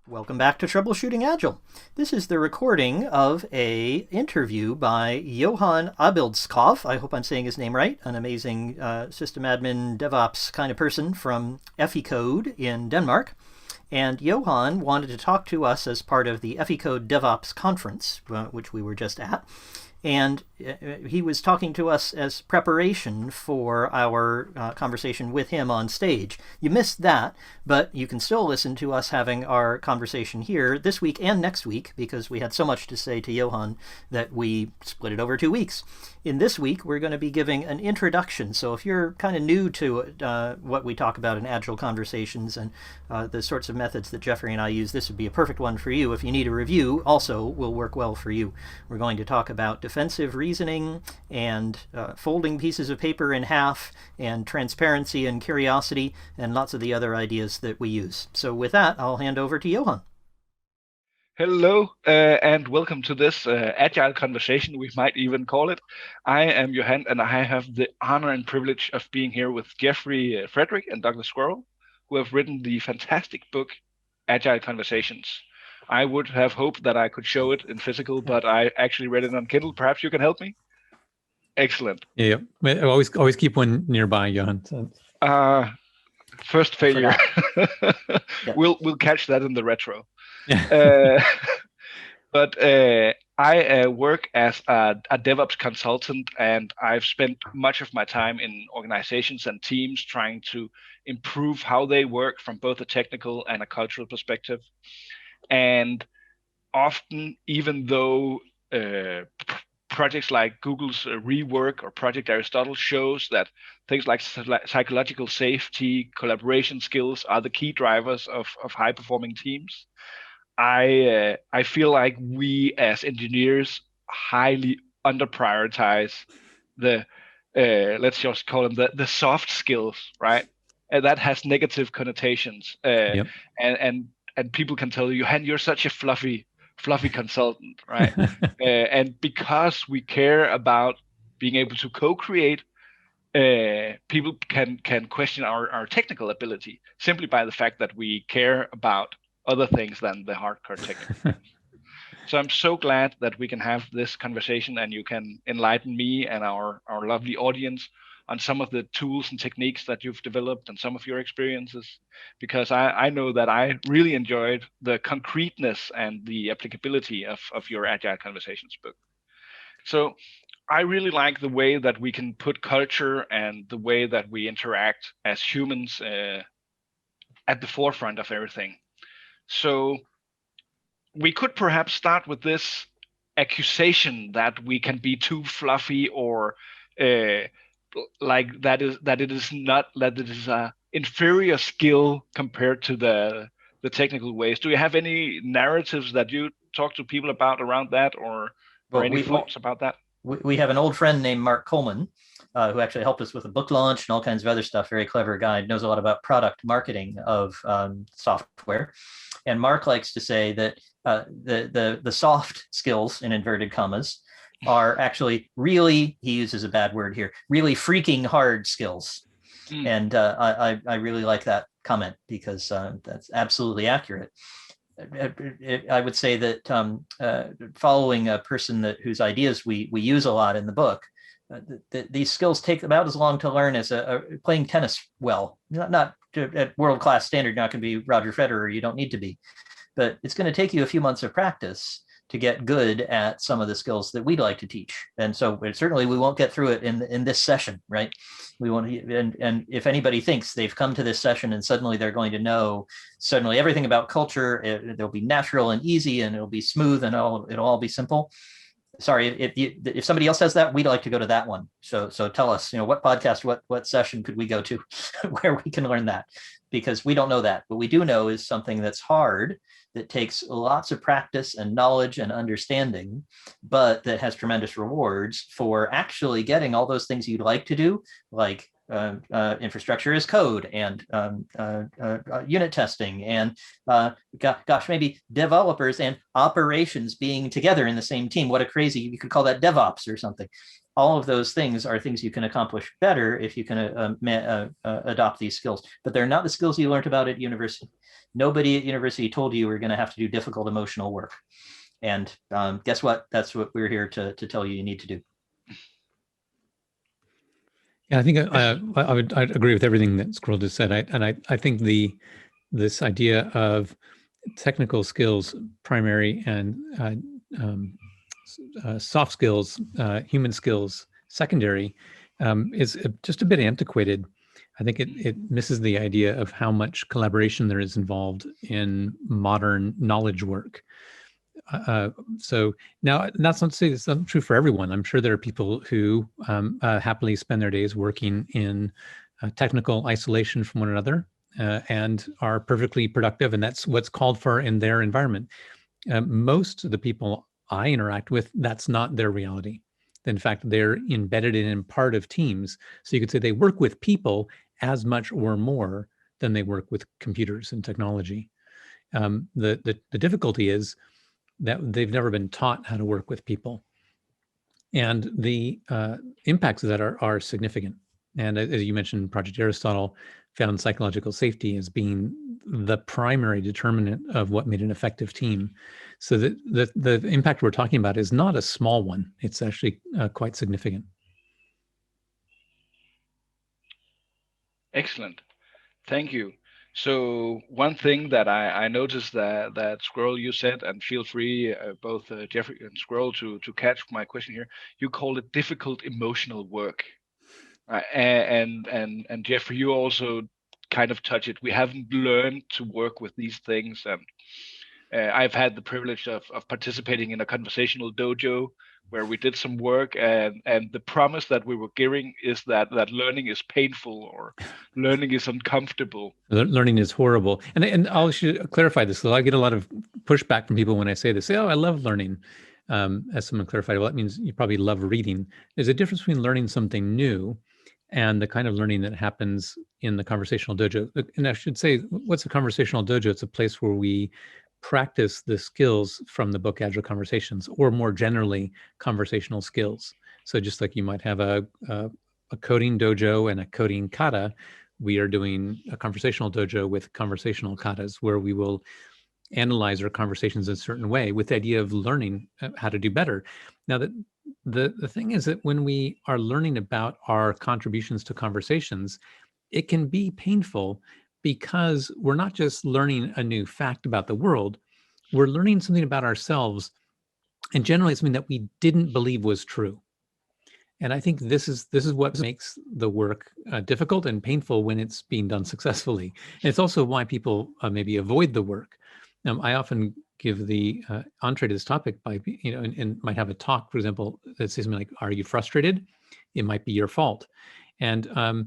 Welcome back to Troubleshooting Agile. This is the recording of a interview by Johan Abildskov, I hope I'm saying his name right, an amazing system admin DevOps kind of person from Eficode in Denmark. And Johan wanted to talk to us as part of the Eficode DevOps conference, which we were just at. And he was talking to us as preparation for our conversation with him on stage. You missed that, but you can still listen to us having our conversation here this week and next week, because we had so much to say to Johan that we split it over 2 weeks. In this week, we're going to be giving an introduction. So if you're kind of new to what we talk about in Agile Conversations and the sorts of methods that Jeffrey and I use, this would be a perfect one for you. If you need a review, also will work well for you. We're going to talk about defensive reasoning and folding pieces of paper in half and transparency and curiosity and lots of the other ideas that we use. So with that, I'll hand over to Johan. Hello, and welcome to this Agile Conversation, we might even call it. I am Johan, and I have the honor and privilege of being here with Jeffrey, Frederick, and Douglas Squirrel, who have written the fantastic book, Agile Conversations. I would have hoped that I could show it in physical, but I actually read it on Kindle. Perhaps you can help me? Excellent. Yeah, always keep one nearby, Johan. First failure. Yep. We'll catch that in the retro. But I work as a DevOps consultant, and I've spent much of my time in organizations and teams trying to improve how they work from both a technical and a cultural perspective. And often, even though projects like Google's Rework or Project Aristotle shows that things like psychological safety, collaboration skills are the key drivers of high-performing teams, I feel like we as engineers highly underprioritize the let's just call them the soft skills, right? And that has negative connotations. Yep. And people can tell you, Johan, you're such a fluffy consultant, right? And because we care about being able to co-create, people can question our technical ability simply by the fact that we care about other things than the hardcore technical. So I'm so glad that we can have this conversation and you can enlighten me and our lovely audience on some of the tools and techniques that you've developed and some of your experiences, because I know that I really enjoyed the concreteness and the applicability of your Agile Conversations book. So I really like the way that we can put culture and the way that we interact as humans at the forefront of everything. So we could perhaps start with this accusation that we can be too fluffy, or like that it is a inferior skill compared to the technical ways. Do you have any narratives that you talk to people about around that, or any thoughts about that? We have an old friend named Mark Coleman, who actually helped us with a book launch and all kinds of other stuff. Very clever guy, knows a lot about product marketing of software. And Mark likes to say that the soft skills, in inverted commas, are actually really, he uses a bad word here, really freaking hard skills. And I really like that comment, because that's absolutely accurate. I would say that following a person whose ideas we use a lot in the book, these skills take about as long to learn as playing tennis well. Not at world-class standard, not going to be Roger Federer, you don't need to be. But it's going to take you a few months of practice to get good at some of the skills that we'd like to teach. And so certainly we won't get through it in this session, right? We want to, and if anybody thinks they've come to this session and suddenly they're going to know suddenly everything about culture, it'll be natural and easy and it'll be smooth and it'll all be simple. Sorry, if somebody else has that, we'd like to go to that one. So tell us, what podcast, what session could we go to where we can learn that? Because we don't know that. What we do know is something that's hard, that takes lots of practice and knowledge and understanding, but that has tremendous rewards for actually getting all those things you'd like to do, like infrastructure as code and unit testing and maybe developers and operations being together in the same team. What a crazy, you could call that DevOps or something. all of those things are things you can accomplish better if you can adopt these skills. But they're not the skills you learned about at university. Nobody at university told you we're going to have to do difficult emotional work. And guess what? That's what we're here to tell you need to do. Yeah, I think I'd agree with everything that Squirrel just said. I think this idea of technical skills primary and soft skills, human skills secondary, is just a bit antiquated. I think it misses the idea of how much collaboration there is involved in modern knowledge work. So now, that's not to say it's not true for everyone. I'm sure there are people who happily spend their days working in technical isolation from one another and are perfectly productive, and that's what's called for in their environment. Most of the people I interact with, that's not their reality. In fact, they're embedded in part of teams. So you could say they work with people as much or more than they work with computers and technology. The difficulty is that they've never been taught how to work with people. And the impacts of that are significant. And as you mentioned, Project Aristotle found psychological safety as being the primary determinant of what made an effective team. So the impact we're talking about is not a small one. It's actually quite significant. Excellent. Thank you. So one thing that I noticed that Squirrel, you said, and feel free, both Jeffrey and Squirrel, to catch my question here. You call it difficult emotional work, and Jeffrey, you also kind of touch it. We haven't learned to work with these things, and I've had the privilege of participating in a conversational dojo where we did some work, and the promise that we were giving is that learning is painful or learning is uncomfortable. Learning is horrible. And I should clarify this. I get a lot of pushback from people when I say this. Say, oh, I love learning. As someone clarified, well, that means you probably love reading. There's a difference between learning something new and the kind of learning that happens in the conversational dojo. And I should say, what's a conversational dojo? It's a place where we practice the skills from the book Agile Conversations, or more generally, conversational skills. So just like you might have a coding dojo and a coding kata, we are doing a conversational dojo with conversational katas, where we will analyze our conversations in a certain way with the idea of learning how to do better. Now, the thing is that when we are learning about our contributions to conversations, it can be painful because we're not just learning a new fact about the world, we're learning something about ourselves, and generally something that we didn't believe was true. And I think this is what makes the work difficult and painful when it's being done successfully. And it's also why people maybe avoid the work. I often give the entree to this topic by, and might have a talk, for example, that says something like, "Are you frustrated? It might be your fault." And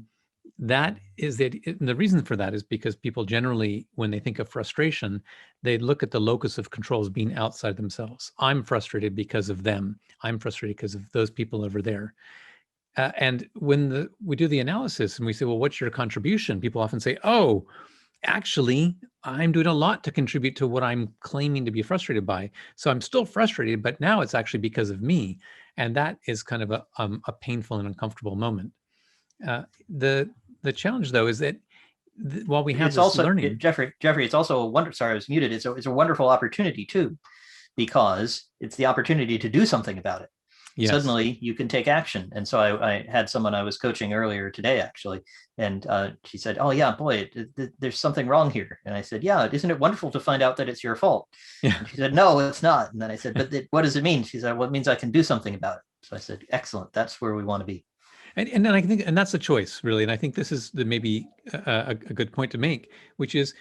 that is the reason for that is because people generally, when they think of frustration, they look at the locus of control as being outside themselves. I'm frustrated because of them. I'm frustrated because of those people over there. And when we do the analysis and we say, well, what's your contribution? People often say, oh, actually, I'm doing a lot to contribute to what I'm claiming to be frustrated by. So I'm still frustrated, but now it's actually because of me. And that is kind of a painful and uncomfortable moment. The challenge, though, is that while we have this learning, Jeffrey, it's also a wonder. Sorry, I was muted. It's a wonderful opportunity too, because it's the opportunity to do something about it. Yes. Suddenly, you can take action. And so I had someone I was coaching earlier today, actually, and she said, "Oh yeah, boy, there's something wrong here." And I said, "Yeah, isn't it wonderful to find out that it's your fault?" Yeah. And she said, "No, it's not." And then I said, "But what does it mean?" She said, "Well, it means I can do something about it." So I said, "Excellent. That's where we want to be." And I think, and that's a choice, really. And I think this is maybe a good point to make, which is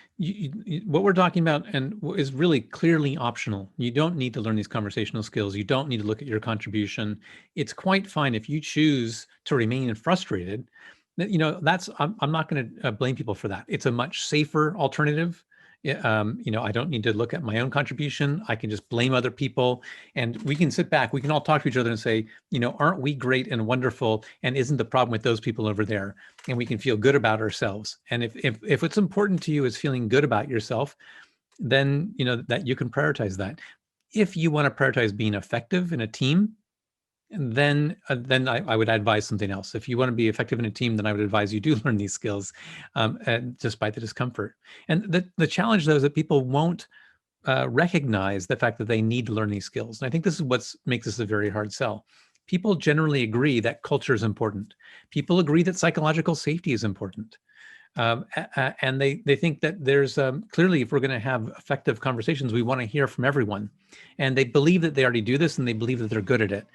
what we're talking about and is really clearly optional. You don't need to learn these conversational skills. You don't need to look at your contribution. It's quite fine if you choose to remain frustrated. I'm not going to blame people for that. It's a much safer alternative. I don't need to look at my own contribution. I can just blame other people, and we can sit back. We can all talk to each other and say, aren't we great and wonderful? And isn't the problem with those people over there? And we can feel good about ourselves. And if what's important to you is feeling good about yourself, then that you can prioritize that. If you want to prioritize being effective in a team, then I would advise something else. If you want to be effective in a team, then I would advise you do learn these skills, despite the discomfort. And the challenge, though, is that people won't recognize the fact that they need to learn these skills. And I think this is what makes this a very hard sell. People generally agree that culture is important. People agree that psychological safety is important. And they think that there's clearly, if we're going to have effective conversations, we want to hear from everyone. And they believe that they already do this, and they believe that they're good at it.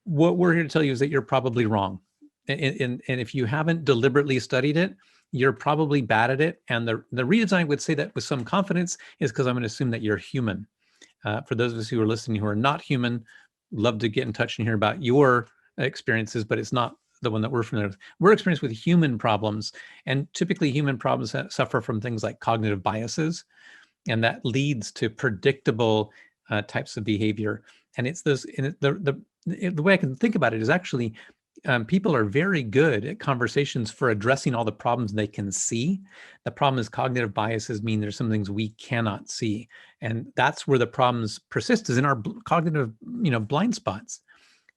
What we're here to tell you is that you're probably wrong. And if you haven't deliberately studied it, you're probably bad at it. And the reason I would say that with some confidence is because I'm going to assume that you're human. For those of us who are listening who are not human, love to get in touch and hear about your experiences, but it's not the one that we're familiar with. We're experienced with human problems, and typically human problems suffer from things like cognitive biases, and that leads to predictable types of behavior. And it's this, and the way I can think about it is actually people are very good at conversations for addressing all the problems they can see. The problem is cognitive biases mean there's some things we cannot see. And that's where the problems persist, is in our cognitive, blind spots.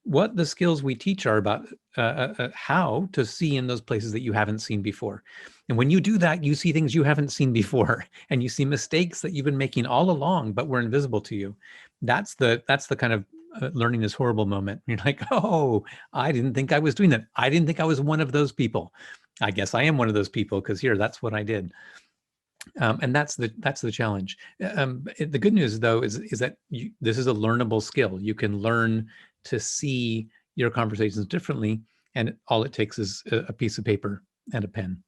What the skills we teach are about how to see in those places that you haven't seen before. And when you do that, you see things you haven't seen before, and you see mistakes that you've been making all along, but were invisible to you. That's the kind of learning is horrible moment. You're like, oh, I didn't think I was doing that. I didn't think I was one of those people. I guess I am one of those people, because here, that's what I did. And that's the challenge. The good news, though, is that this is a learnable skill. You can learn to see your conversations differently, and all it takes is a piece of paper and a pen.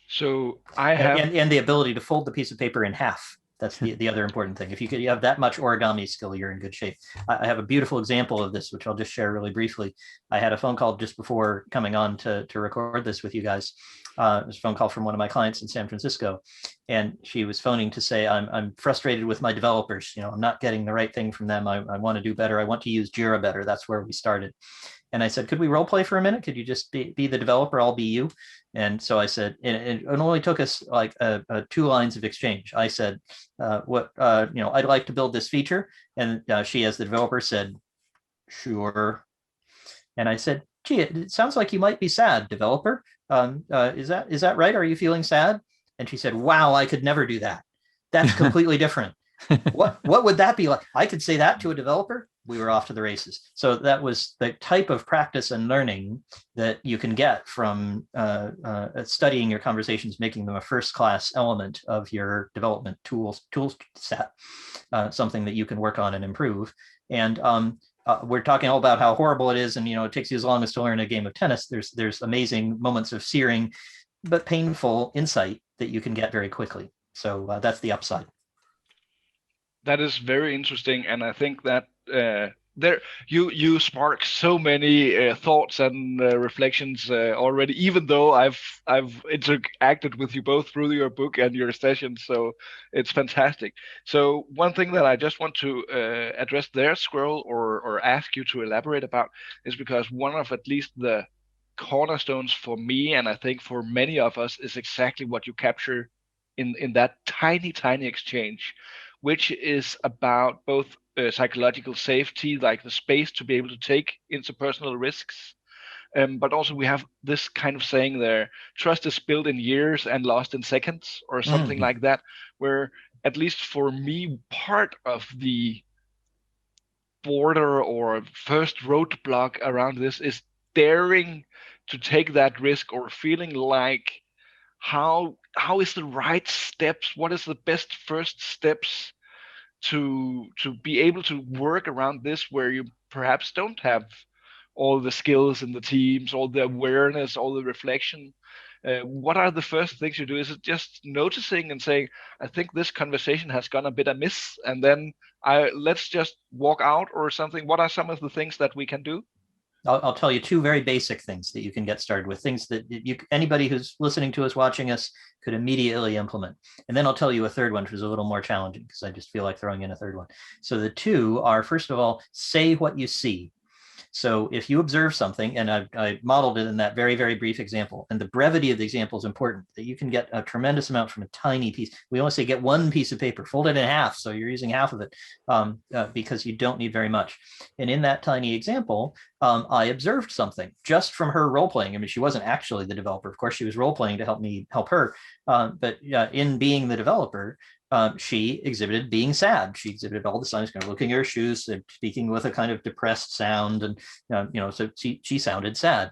So I have and the ability to fold the piece of paper in half. That's the other important thing. If you have that much origami skill, you're in good shape. I have a beautiful example of this, which I'll just share really briefly. I had a phone call just before coming on to record this with you guys. It was a phone call from one of my clients in San Francisco, and she was phoning to say, I'm frustrated with my developers. I'm not getting the right thing from them. I want to do better. I want to use Jira better. That's where we started. And I said, could we role play for a minute? Could you just be the developer? I'll be you. And so I said, and it only took us like 2 lines of exchange. I said, I'd like to build this feature. And she, as the developer, said, sure. And I said, gee, it sounds like you might be sad, developer. Is that right? Are you feeling sad? And she said, wow, I could never do that. That's completely different. What would that be like? I could say that to a developer. We were off to the races. So that was the type of practice and learning that you can get from studying your conversations, making them a first-class element of your development tool set, something that you can work on and improve. And we're talking all about how horrible it is, and it takes you as long as to learn a game of tennis. There's amazing moments of searing but painful insight that you can get very quickly. So that's the upside. That is very interesting, and I think that you spark so many thoughts and reflections already. Even though I've interacted with you both through your book and your sessions, so it's fantastic. So one thing that I just want to address there, Squirrel, or ask you to elaborate about, is because one of at least the cornerstones for me, and I think for many of us, is exactly what you capture in that tiny exchange, which is about both psychological safety, like the space to be able to take interpersonal risks. But also we have this kind of saying there, trust is built in years and lost in seconds, or something like that, where at least for me, part of the border or first roadblock around this is daring to take that risk, or feeling like how is the right steps, what is the best first steps to be able to work around this, where you perhaps don't have all the skills in the teams, all the awareness, all the reflection. What are the first things you do? Is it just noticing and saying, I think this conversation has gone a bit amiss, and then let's just walk out, or something? What are some of the things that we can do? I'll tell you 2 very basic things that you can get started with, things that anybody who's listening to us, watching us, could immediately implement. And then I'll tell you a third one, which is a little more challenging, because I just feel like throwing in a third one. So the 2 are, first of all, say what you see. So if you observe something, and I modeled it in that very, very brief example, and the brevity of the example is important, that you can get a tremendous amount from a tiny piece. We only say get one piece of paper, fold it in half, so you're using half of it, because you don't need very much. And in that tiny example, I observed something just from her role playing. I mean, she wasn't actually the developer. Of course, she was role playing to help me help her. But in being the developer, she exhibited being sad. She exhibited all the signs, kind of looking at her shoes, and speaking with a kind of depressed sound, and so she sounded sad.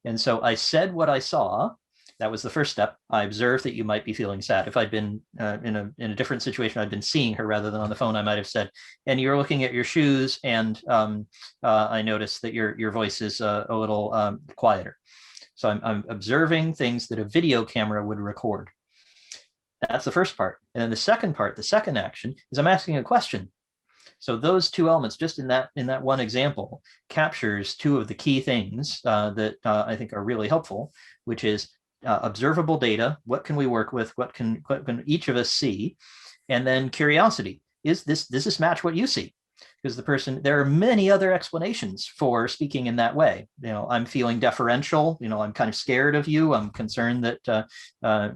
And so I said what I saw. That was the first step. I observed that you might be feeling sad. If I'd been in a different situation, I'd been seeing her rather than on the phone, I might have said, and you're looking at your shoes, and I noticed that your voice is a little quieter. So I'm observing things that a video camera would record. That's the first part. And then the second part, the second action, is I'm asking a question. So those two elements, just in that one example, captures two of the key things that I think are really helpful, which is observable data. What can we work with? What can each of us see? And then curiosity. Does this match what you see? Because there are many other explanations for speaking in that way. I'm feeling deferential. I'm kind of scared of you. I'm concerned that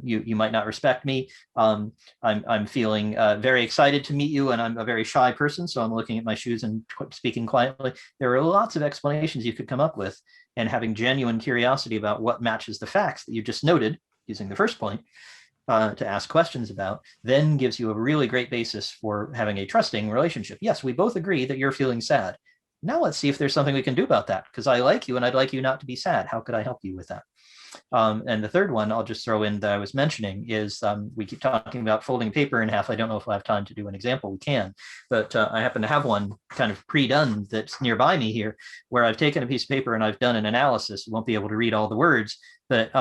you might not respect me. I'm feeling very excited to meet you, and I'm a very shy person, so I'm looking at my shoes and speaking quietly. There are lots of explanations you could come up with, and having genuine curiosity about what matches the facts that you just noted, using the first point, to ask questions about, then gives you a really great basis for having a trusting relationship. Yes, we both agree that you're feeling sad. Now let's see if there's something we can do about that, because I like you and I'd like you not to be sad. How could I help you with that? And the third one I'll just throw in that I was mentioning is we keep talking about folding paper in half. I don't know if I have time to do an example. We can, but I happen to have one kind of pre-done that's nearby me here, where I've taken a piece of paper and I've done an analysis. You won't be able to read all the words, but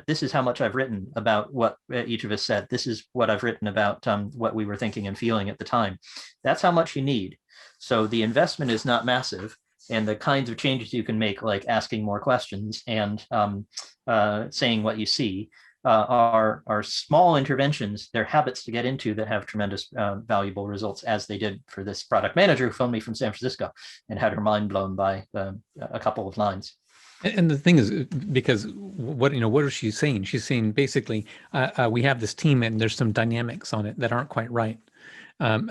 this is how much I've written about what each of us said. This is what I've written about what we were thinking and feeling at the time. That's how much you need. So the investment is not massive. And the kinds of changes you can make, like asking more questions and saying what you see, are small interventions. They're habits to get into that have tremendous valuable results, as they did for this product manager who phoned me from San Francisco and had her mind blown by a couple of lines. And the thing is, because what is she saying? She's saying basically, we have this team and there's some dynamics on it that aren't quite right. I'm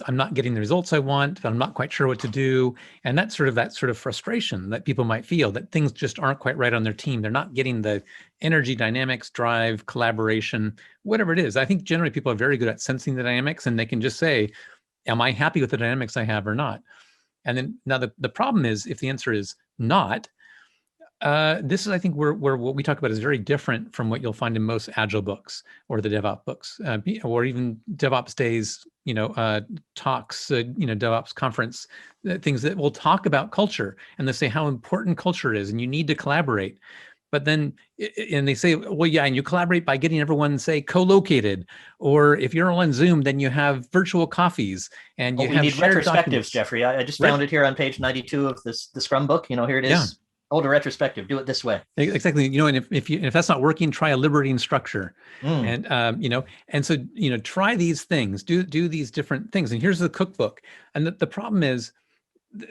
not getting the results I want. I'm not quite sure what to do. And that sort of frustration that people might feel, that things just aren't quite right on their team. They're not getting the energy, dynamics, drive, collaboration, whatever it is. I think generally people are very good at sensing the dynamics, and they can just say, am I happy with the dynamics I have or not? And then now the problem is, if the answer is not, this is, I think, where what we talk about is very different from what you'll find in most Agile books or the DevOps books, or even DevOps days, talks, DevOps conference, things that will talk about culture, and they say how important culture is, and you need to collaborate. But then, and they say, well, yeah, and you collaborate by getting everyone, say, co-located, or if you're on Zoom, then you have virtual coffees, and you have need shared retrospectives, documents. Jeffrey. I just found it here on page 92 of the Scrum book. Here it is. Yeah. Older retrospective, do it this way. Exactly. And if that's not working, try a liberating structure. And and so try these things, do these different things. And here's the cookbook. And the problem is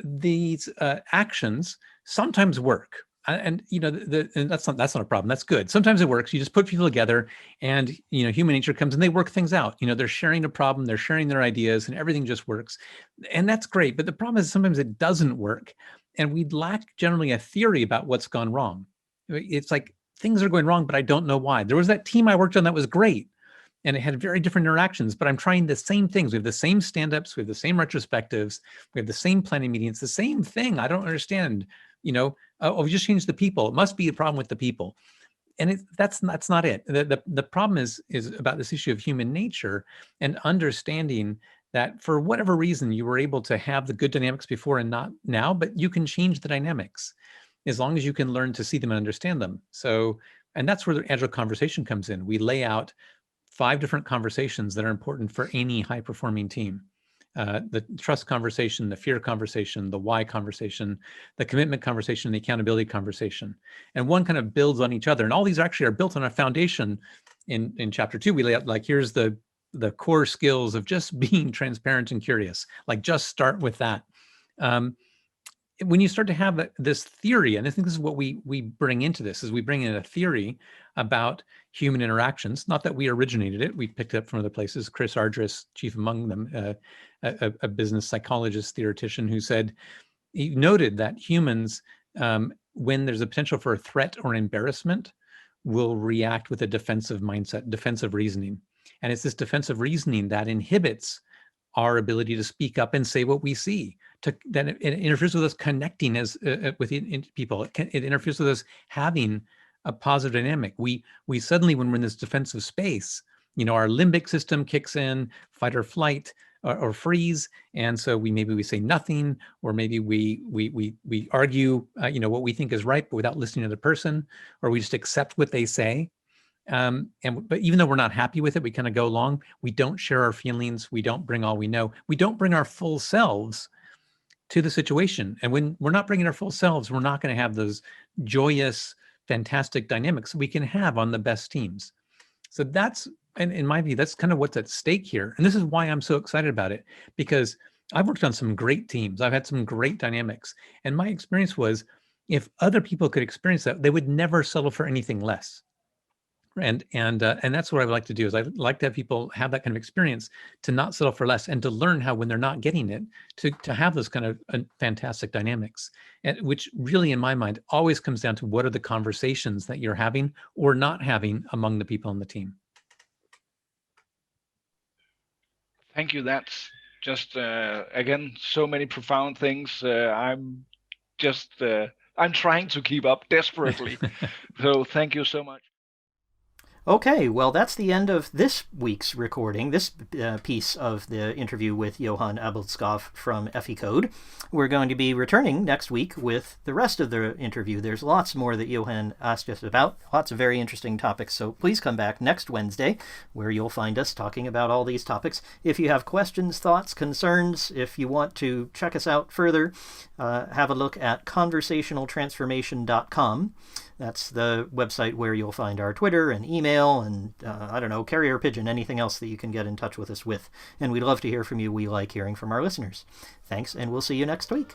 these actions sometimes work. And and that's not a problem. That's good. Sometimes it works. You just put people together, and human nature comes and they work things out. They're sharing a problem, they're sharing their ideas, and everything just works. And that's great. But the problem is sometimes it doesn't work. And we lack generally a theory about what's gone wrong. It's like things are going wrong, but I don't know why. There was that team I worked on that was great, and it had very different interactions, but I'm trying the same things. We have the same stand-ups, we have the same retrospectives, we have the same planning meetings, the same thing. I don't understand. We just changed the people. It must be a problem with the people. And that's not it. The problem is about this issue of human nature and understanding that for whatever reason, you were able to have the good dynamics before and not now, but you can change the dynamics as long as you can learn to see them and understand them. So, and that's where the Agile conversation comes in. We lay out 5 different conversations that are important for any high-performing team. The trust conversation, the fear conversation, the why conversation, the commitment conversation, the accountability conversation. And one kind of builds on each other. And all these actually are built on a foundation. In chapter 2, we lay out, like, here's the core skills of just being transparent and curious. Like, just start with that. when you start to have this theory, and I think this is what we bring into this, is we bring in a theory about human interactions. Not that we originated it; we picked it up from other places. Chris Ardress, chief among them, a business psychologist, theoretician, who said, he noted that humans, when there's a potential for a threat or embarrassment, will react with a defensive mindset, defensive reasoning, and it's this defensive reasoning that inhibits our ability to speak up and say what we see. Then it interferes with us connecting with people. It interferes with us having a positive dynamic. We suddenly, when we're in this defensive space, our limbic system kicks in, fight or flight, or freeze, and so we say nothing, or maybe we argue, what we think is right, but without listening to the person, or we just accept what they say. But even though we're not happy with it, we kind of go along. We don't share our feelings. We don't bring all we know. We don't bring our full selves to the situation. And when we're not bringing our full selves, we're not going to have those joyous, fantastic dynamics we can have on the best teams. So that's, and in my view, that's kind of what's at stake here. And this is why I'm so excited about it, because I've worked on some great teams. I've had some great dynamics. And my experience was, if other people could experience that, they would never settle for anything less. And that's what I would like to do, is I like to have people have that kind of experience, to not settle for less, and to learn how, when they're not getting it, to have those kind of fantastic dynamics, and which really, in my mind, always comes down to what are the conversations that you're having or not having among the people on the team. Thank you. That's just, again, so many profound things. I'm trying to keep up desperately. So thank you so much. Okay, well, that's the end of this week's recording, this piece of the interview with Johan Abildskov from Eficode. We're going to be returning next week with the rest of the interview. There's lots more that Johan asked us about, lots of very interesting topics, so please come back next Wednesday, where you'll find us talking about all these topics. If you have questions, thoughts, concerns, if you want to check us out further, have a look at conversationaltransformation.com. That's the website where you'll find our Twitter and email and, carrier pigeon, anything else that you can get in touch with us with. And we'd love to hear from you. We like hearing from our listeners. Thanks, and we'll see you next week.